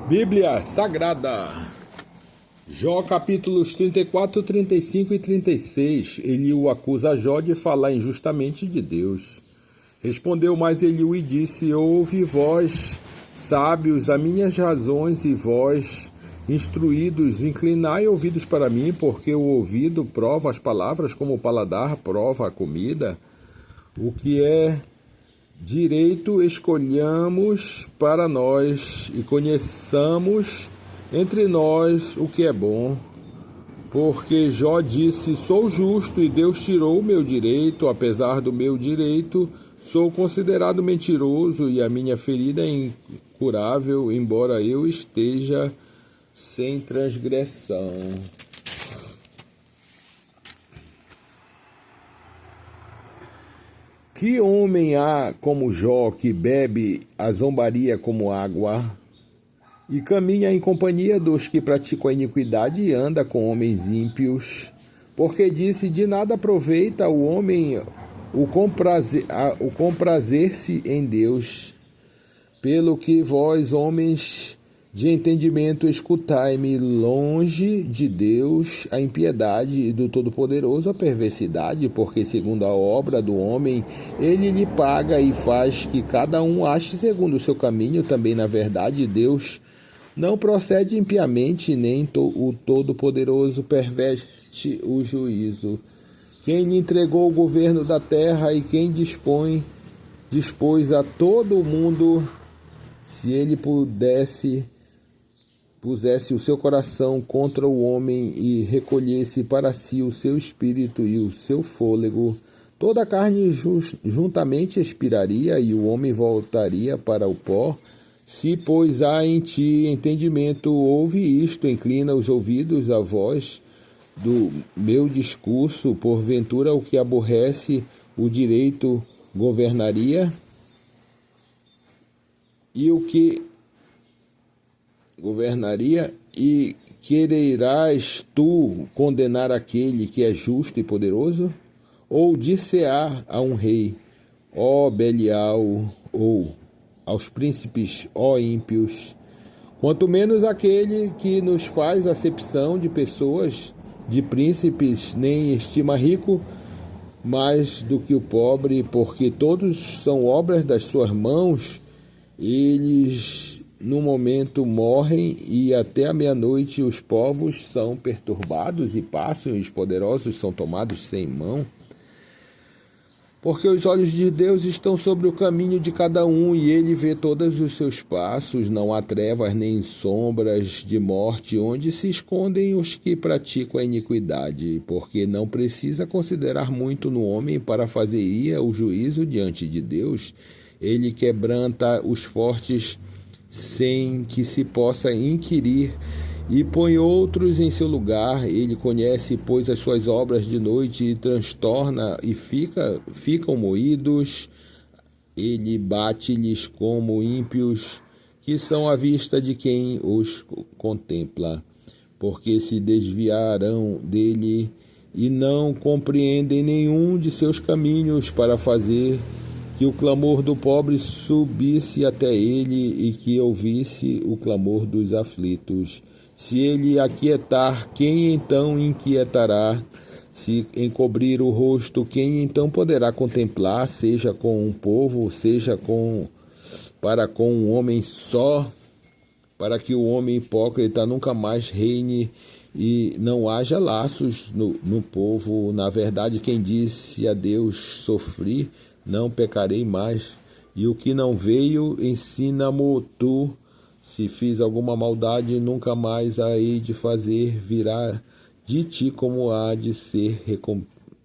Bíblia Sagrada, Jó capítulos 34, 35 e 36. Eliú acusa Jó de falar injustamente de Deus. Respondeu mais Eliú e disse: ouve vós, sábios, as minhas razões, e vós, instruídos, inclinai ouvidos para mim, porque o ouvido prova as palavras como o paladar prova a comida. O que é direito escolhamos para nós e conheçamos entre nós o que é bom. Porque Jó disse: sou justo e Deus tirou o meu direito, apesar do meu direito, sou considerado mentiroso e a minha ferida é incurável, embora eu esteja sem transgressão. Que homem há como Jó, que bebe a zombaria como água, e caminha em companhia dos que praticam a iniquidade e anda com homens ímpios? Porque disse: de nada aproveita o homem o comprazer-se em Deus. Pelo que vós, homens de entendimento, escutai-me, longe de Deus a impiedade e do Todo-Poderoso a perversidade, porque segundo a obra do homem ele lhe paga e faz que cada um ache segundo o seu caminho. Também na verdade Deus não procede impiamente, nem o Todo-Poderoso perverte o juízo. Quem lhe entregou o governo da terra e quem dispôs a todo o mundo, se ele pusesse o seu coração contra o homem e recolhesse para si o seu espírito e o seu fôlego, toda a carne juntamente expiraria e o homem voltaria para o pó. Se, pois, há em ti entendimento, ouve isto, inclina os ouvidos à voz do meu discurso. Porventura o que aborrece o direito governaria? E o que governaria? E quererás tu condenar aquele que é justo e poderoso? Ou dir-se-á a um rei: ó Belial, ou aos príncipes: ó ímpios? Quanto menos aquele que nos faz acepção de pessoas, de príncipes, nem estima rico mais do que o pobre, porque todos são obras das suas mãos. Eles no momento morrem e até a meia-noite os povos são perturbados e passam e os poderosos são tomados sem mão. Porque os olhos de Deus estão sobre o caminho de cada um e ele vê todos os seus passos. Não há trevas nem sombras de morte onde se escondem os que praticam a iniquidade, porque não precisa considerar muito no homem para fazer ir o juízo diante de Deus. Ele quebranta os fortes sem que se possa inquirir e põe outros em seu lugar. Ele conhece, pois, as suas obras de noite e transtorna e ficam moídos. Ele bate-lhes como ímpios, que são à vista de quem os contempla, porque se desviarão dele e não compreendem nenhum de seus caminhos, para fazer que o clamor do pobre subisse até ele e que ouvisse o clamor dos aflitos. Se ele aquietar, quem então inquietará? Se encobrir o rosto, quem então poderá contemplar? Seja com um povo, seja para com um homem só, para que o homem hipócrita nunca mais reine e não haja laços no povo. Na verdade, quem disse a Deus: sofri, não pecarei mais, e o que não veio, ensina-mo tu. Se fiz alguma maldade, nunca mais a hei de fazer. Virá de ti como há de ser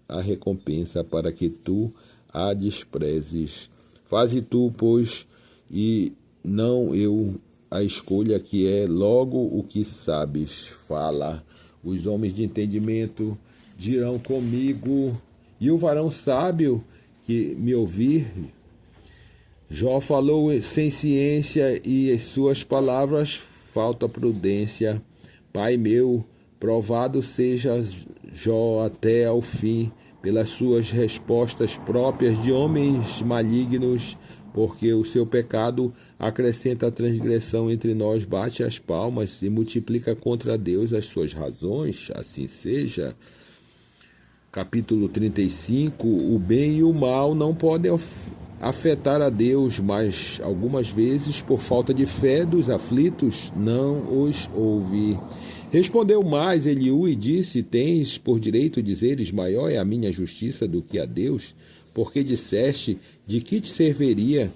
a recompensa, para que tu a desprezes. Faze tu, pois, e não eu a escolha, que é logo o que sabes. Fala. Os homens de entendimento dirão comigo, e o varão sábio que me ouvir. Jó falou sem ciência e em suas palavras falta prudência. Pai meu, provado seja Jó até ao fim pelas suas respostas próprias de homens malignos, porque o seu pecado acrescenta a transgressão entre nós, bate as palmas e multiplica contra Deus as suas razões, assim seja. Capítulo 35, o bem e o mal não podem afetar a Deus, mas algumas vezes, por falta de fé dos aflitos, não os ouve. Respondeu mais Eliú e disse: Tens por direito dizeres, maior é a minha justiça do que a Deus? Porque disseste, de que te serviria?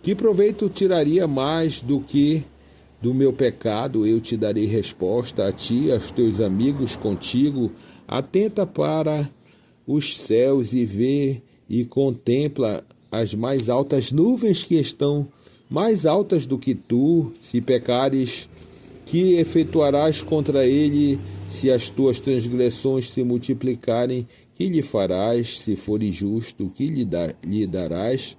Que proveito tiraria mais do que do meu pecado? Eu te darei resposta a ti, aos teus amigos contigo. Atenta para os céus e vê e contempla as mais altas nuvens que estão mais altas do que tu. Se pecares, que efetuarás contra ele? Se as tuas transgressões se multiplicarem, que lhe farás? Se for injusto, que lhe darás?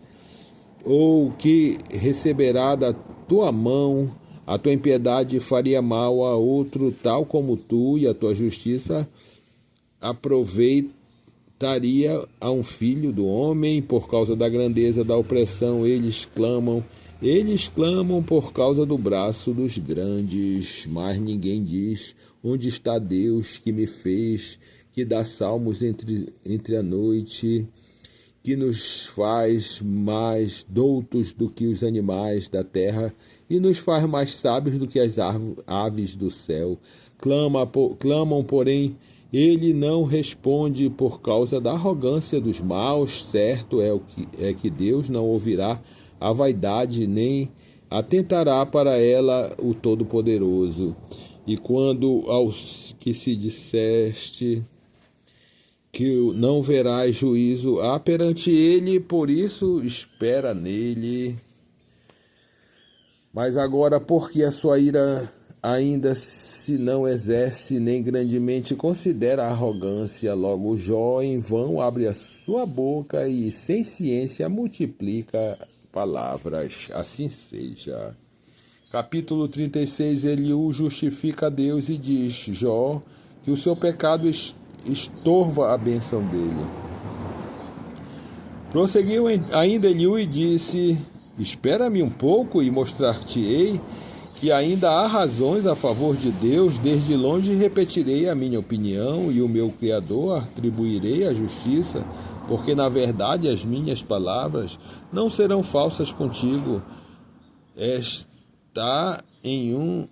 Ou que receberá da tua mão? A tua impiedade faria mal a outro, tal como tu, e a tua justiça aproveitaria a um filho do homem. Por causa da grandeza da opressão, eles clamam por causa do braço dos grandes, mas ninguém diz: onde está Deus que me fez, que dá salmos entre a noite, que nos faz mais doutos do que os animais da terra e nos faz mais sábios do que as aves do céu. Clamam, porém, ele não responde por causa da arrogância dos maus. Certo é que Deus não ouvirá a vaidade, nem atentará para ela o Todo-Poderoso. E quando aos que se disseste que não verás juízo há perante ele, por isso espera nele. Mas agora, porque a sua ira ainda se não exerce, nem grandemente considera a arrogância, logo Jó em vão abre a sua boca e sem ciência multiplica palavras. Assim seja. Capítulo 36, Eliú justifica a Deus e diz: Jó, que o seu pecado estorva a bênção dele. Prosseguiu ainda Eliú e disse: Espera-me um pouco e mostrar-te-ei que ainda há razões a favor de Deus. Desde longe repetirei a minha opinião e o meu Criador atribuirei a justiça, porque na verdade as minhas palavras não serão falsas contigo. Está em um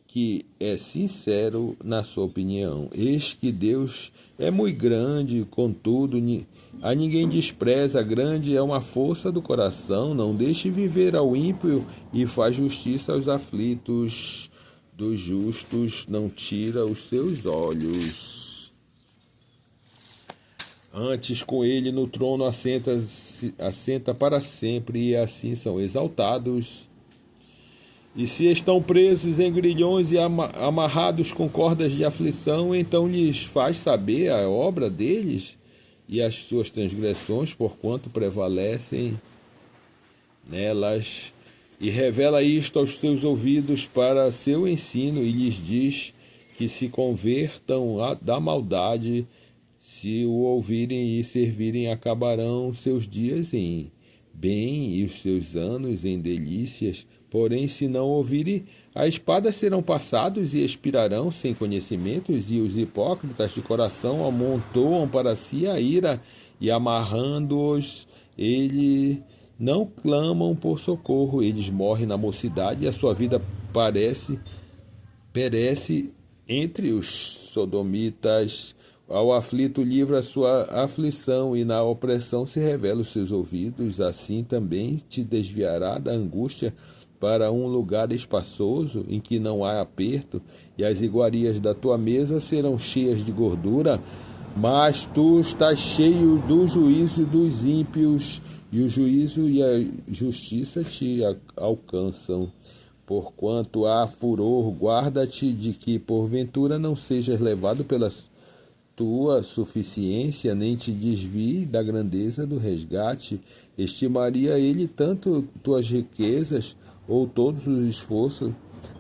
que é sincero na sua opinião. Eis que Deus é muito grande, contudo, a ninguém despreza. Grande é uma força do coração. Não deixe viver ao ímpio e faz justiça aos aflitos. Dos justos não tira os seus olhos. Antes com ele no trono assenta para sempre, e assim são exaltados. E se estão presos em grilhões e amarrados com cordas de aflição, então lhes faz saber a obra deles e as suas transgressões, porquanto prevalecem nelas. E revela isto aos seus ouvidos para seu ensino, e lhes diz que se convertam da maldade. Se o ouvirem e servirem, acabarão seus dias em bem e os seus anos em delícias. Porém, se não ouvirem, a espada serão passados e expirarão sem conhecimentos, e os hipócritas de coração amontoam para si a ira, e amarrando-os, eles não clamam por socorro. Eles morrem na mocidade, e a sua vida perece entre os sodomitas. Ao aflito livra a sua aflição, e na opressão se revela os seus ouvidos. Assim também te desviará da angústia para um lugar espaçoso, em que não há aperto, e as iguarias da tua mesa serão cheias de gordura. Mas tu estás cheio do juízo dos ímpios, e o juízo e a justiça te alcançam. Porquanto há furor, guarda-te de que porventura não sejas levado pela tua suficiência, nem te desvie da grandeza do resgate. Estimaria ele tanto tuas riquezas, ou todos os esforços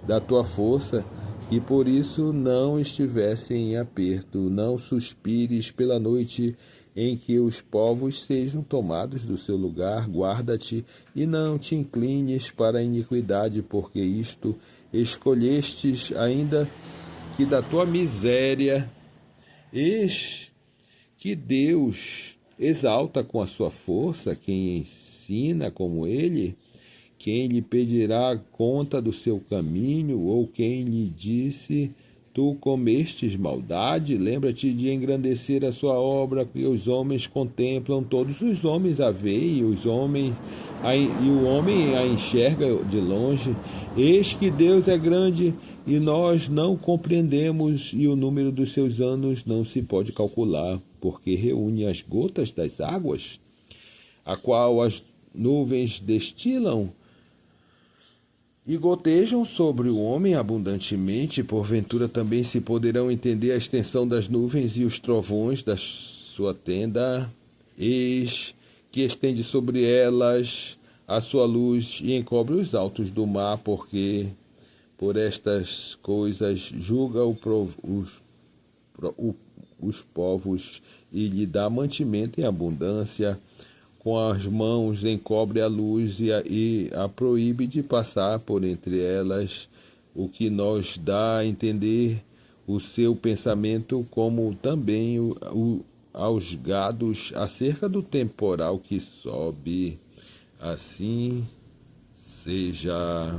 da tua força, que por isso não estivesse em aperto. Não suspires pela noite, em que os povos sejam tomados do seu lugar, guarda-te e não te inclines para a iniquidade, porque isto escolhestes, ainda que da tua miséria. Eis que Deus exalta com a sua força quem ensina como ele. Quem lhe pedirá conta do seu caminho, ou quem lhe disse, tu comestes maldade? Lembra-te de engrandecer a sua obra, que os homens contemplam, todos os homens a veem, e o homem a enxerga de longe. Eis que Deus é grande, e nós não compreendemos, e o número dos seus anos não se pode calcular, porque reúne as gotas das águas, a qual as nuvens destilam, e gotejam sobre o homem abundantemente. Porventura também se poderão entender a extensão das nuvens e os trovões da sua tenda. Eis que estende sobre elas a sua luz e encobre os altos do mar, porque por estas coisas julga os povos e lhe dá mantimento em abundância. Com as mãos encobre a luz e a proíbe de passar por entre elas, o que nos dá a entender o seu pensamento, como também aos gados acerca do temporal que sobe. Assim seja.